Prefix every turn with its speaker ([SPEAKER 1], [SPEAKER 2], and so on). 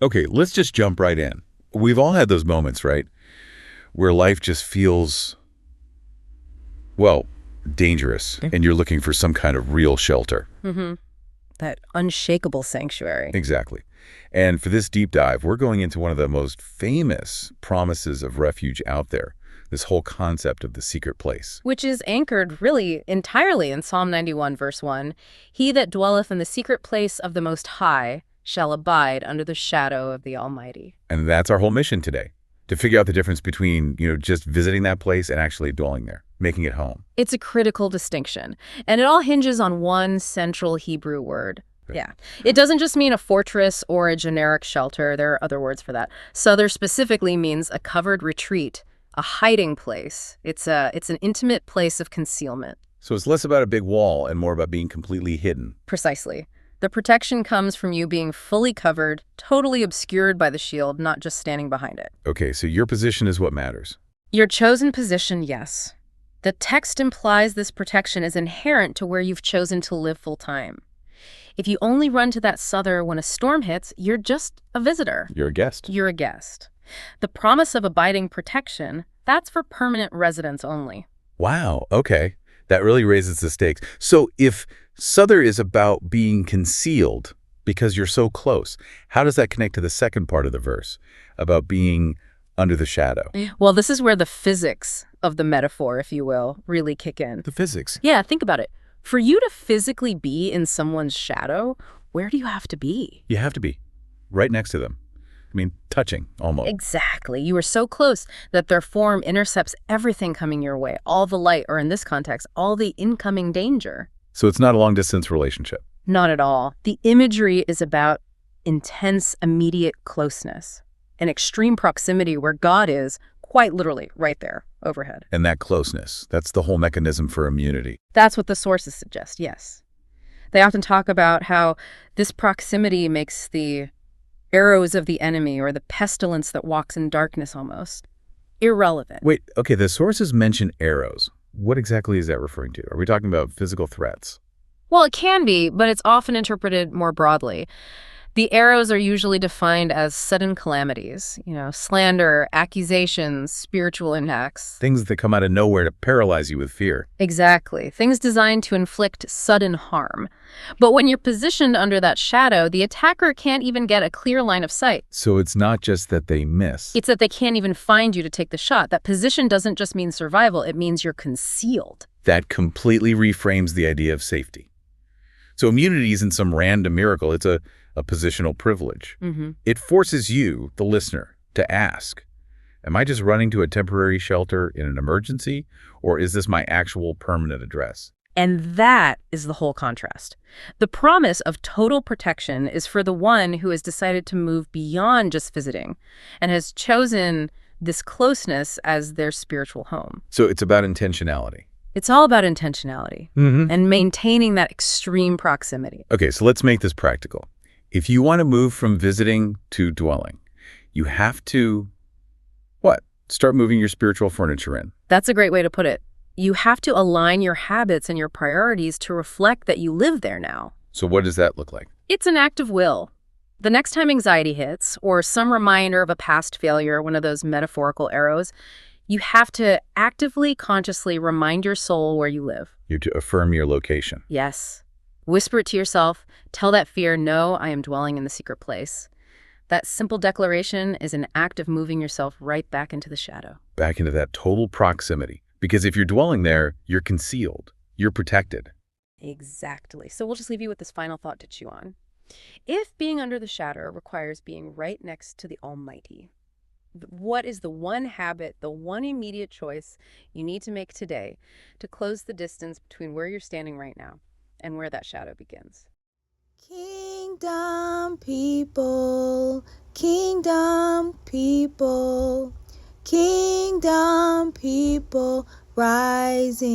[SPEAKER 1] Okay, let's just jump right in. We've all had those moments, right? Where life just feels, well, dangerous, and you're looking for some kind of real shelter.
[SPEAKER 2] Mm-hmm. That unshakable sanctuary.
[SPEAKER 1] Exactly. And for this deep dive, we're going into one of the most famous promises of refuge out there, this whole concept of the secret place.
[SPEAKER 2] Which is anchored really entirely in Psalm 91, verse 1. He that dwelleth in the secret place of the Most High shall abide under the shadow of the Almighty.
[SPEAKER 1] And that's our whole mission today, to figure out the difference between, just visiting that place and actually dwelling there, making it home.
[SPEAKER 2] It's a critical distinction, and it all hinges on one central Hebrew word.
[SPEAKER 1] Right.
[SPEAKER 2] Yeah. It doesn't just mean a fortress or a generic shelter. There are other words for that. Sēther specifically means a covered retreat, a hiding place. It's an intimate place of concealment.
[SPEAKER 1] So it's less about a big wall and more about being completely hidden.
[SPEAKER 2] Precisely. The protection comes from you being fully covered, totally obscured by the shield, not just standing behind it.
[SPEAKER 1] Okay, so your position is what matters.
[SPEAKER 2] Your chosen position, yes. The text implies this protection is inherent to where you've chosen to live full time. If you only run to that sēther when a storm hits, you're just a visitor.
[SPEAKER 1] You're a guest.
[SPEAKER 2] You're a guest. The promise of abiding protection, that's for permanent residents only.
[SPEAKER 1] Wow, okay. That really raises the stakes. So if sēther is about being concealed because you're so close, how does that connect to the second part of the verse, about being under the shadow?
[SPEAKER 2] Well, this is where the physics of the metaphor, if you will, really kick in.
[SPEAKER 1] The physics.
[SPEAKER 2] Yeah, think about it. For you to physically be in someone's shadow, where do you have to be?
[SPEAKER 1] You have to be right next to them. I mean, touching, almost.
[SPEAKER 2] Exactly. You are so close that their form intercepts everything coming your way, all the light, or in this context, all the incoming danger.
[SPEAKER 1] So it's not a long-distance relationship.
[SPEAKER 2] Not at all. The imagery is about intense, immediate closeness, an extreme proximity where God is, quite literally, right there, overhead.
[SPEAKER 1] And that closeness, that's the whole mechanism for immunity.
[SPEAKER 2] That's what the sources suggest, yes. They often talk about how this proximity makes the arrows of the enemy, or the pestilence that walks in darkness almost, irrelevant.
[SPEAKER 1] Wait, okay, the sources mention arrows. What exactly is that referring to? Are we talking about physical threats?
[SPEAKER 2] Well, it can be, but it's often interpreted more broadly. The arrows are usually defined as sudden calamities, slander, accusations, spiritual attacks.
[SPEAKER 1] Things that come out of nowhere to paralyze you with fear.
[SPEAKER 2] Exactly. Things designed to inflict sudden harm. But when you're positioned under that shadow, the attacker can't even get a clear line of sight.
[SPEAKER 1] So it's not just that they miss.
[SPEAKER 2] It's that they can't even find you to take the shot. That position doesn't just mean survival, it means you're concealed.
[SPEAKER 1] That completely reframes the idea of safety. So immunity isn't some random miracle. It's a positional privilege.
[SPEAKER 2] Mm-hmm.
[SPEAKER 1] It forces you, the listener, to ask, am I just running to a temporary shelter in an emergency, or is this my actual permanent address?
[SPEAKER 2] And that is the whole contrast. The promise of total protection is for the one who has decided to move beyond just visiting and has chosen this closeness as their spiritual home.
[SPEAKER 1] So it's about intentionality.
[SPEAKER 2] It's all about intentionality and maintaining that extreme proximity.
[SPEAKER 1] Okay, so let's make this practical. If you want to move from visiting to dwelling, you have to, what? Start moving your spiritual furniture in.
[SPEAKER 2] That's a great way to put it. You have to align your habits and your priorities to reflect that you live there now.
[SPEAKER 1] So what does that look like?
[SPEAKER 2] It's an act of will. The next time anxiety hits, or some reminder of a past failure, one of those metaphorical arrows, you have to actively, consciously remind your soul where you live.
[SPEAKER 1] You have to affirm your location.
[SPEAKER 2] Yes. Whisper it to yourself. Tell that fear, no, I am dwelling in the secret place. That simple declaration is an act of moving yourself right back into the shadow.
[SPEAKER 1] Back into that total proximity. Because if you're dwelling there, you're concealed. You're protected.
[SPEAKER 2] Exactly. So we'll just leave you with this final thought to chew on. If being under the shadow requires being right next to the Almighty, what is the one habit, the one immediate choice you need to make today to close the distance between where you're standing right now and where that shadow begins?
[SPEAKER 3] Kingdom people, kingdom people, kingdom people rising.